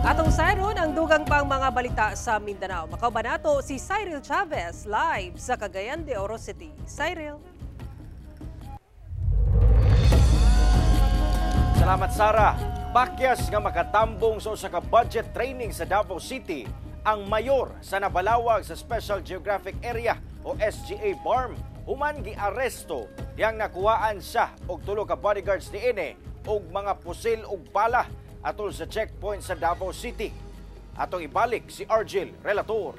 Atong sayron ang dugang pang mga balita sa Mindanao. Makabanato si Cyril Chavez live sa Cagayan de Oro City. Cyril. Salamat Sara. Pakyas nga makatambong sa usa ka budget training sa Davao City ang mayor sa nabalawag sa Special Geographic Area o SGA BARM. Human giaresto diyang nakuhaan siya og tulo ka bodyguards niini og mga pusil ug bala atol sa checkpoint sa Davao City. Atong ibalik si Argel Relator.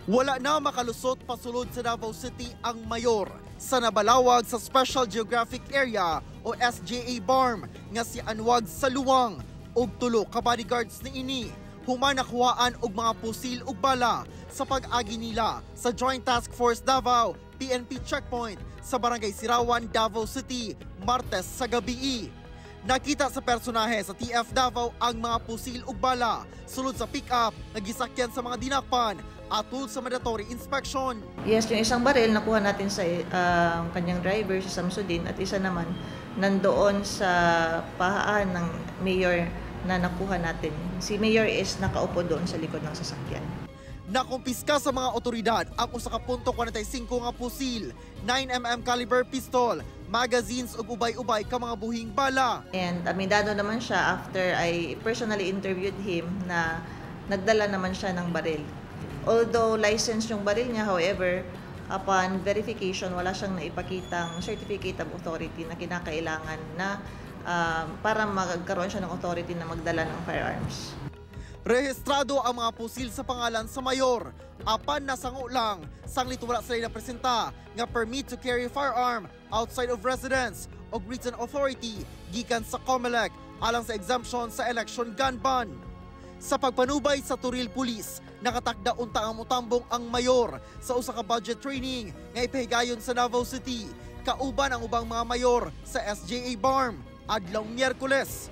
Wala na makalusot pasulod sa Davao City ang mayor sa nabalawag sa Special Geographic Area o SGA BARM nga si Anwag Saluwang og tulo ka bodyguards niini human nakuhaan og mga pusil ug bala sa pag-agi nila sa Joint Task Force Davao PNP checkpoint sa Barangay Sirawan, Davao City, Martes sa gabi. Nakita sa personahe sa TF Davao ang mga pusil ug bala sulod sa pick-up na gisakyan sa mga dinakpan atol sa mandatory inspection. Yes, yung isang baril nakuha natin sa kanyang driver, si Samsudin, at isa naman nandoon sa pahaan ng mayor na nakuha natin. Si mayor is nakaupo doon sa likod ng sasakyan. Nakumpiska sa mga otoridad ang usa ka .45 nga pusil, 9mm caliber pistol, magazines ug ubay-ubay ka mga buhing bala. And aminado naman siya after I personally interviewed him na nagdala naman siya ng baril. Although licensed yung baril niya, however, upon verification, wala siyang naipakitang certificate of authority na kinakailangan na para magkaroon siya ng authority na magdala ng firearms. Rehistrado ang mga pusil sa pangalan sa mayor. Apan nasango lang, sanglit wala sila napresenta nga permit to carry firearm outside of residence o written authority gikan sa COMELEC alang sa exemption sa election gun ban. Sa pagpanubay sa Turil Police, nakatakda unta ang mutambong ang mayor sa usa ka budget training nga ipahigayon sa Davao City, kauban ang ubang mga mayor sa SGA BARM adlaw Miyerkules.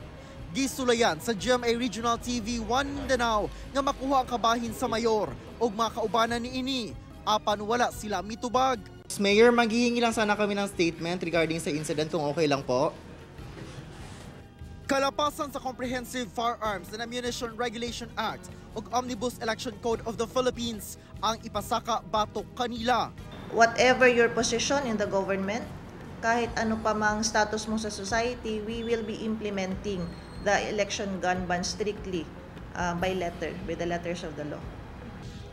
Gisulayan sa GMA Regional TV 1 Mindanao nga makuha ang kabahin sa mayor ug mga kaubanan niini apan wala sila mitubag. Mayor, maghihingi lang sana kami ng statement regarding sa incident kung okay lang po. Kalapasan sa Comprehensive Firearms and Ammunition Regulation Act ug Omnibus Election Code of the Philippines ang ipasaka batok kanila. Whatever your position in the government, kahit ano pa mang status mo sa society, we will be implementing the election gun ban strictly by the letters of the law.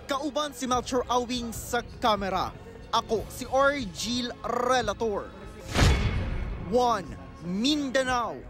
Kauban si Melchor Awing sa kamera. Ako si Argel Relator. 1 Mindanao.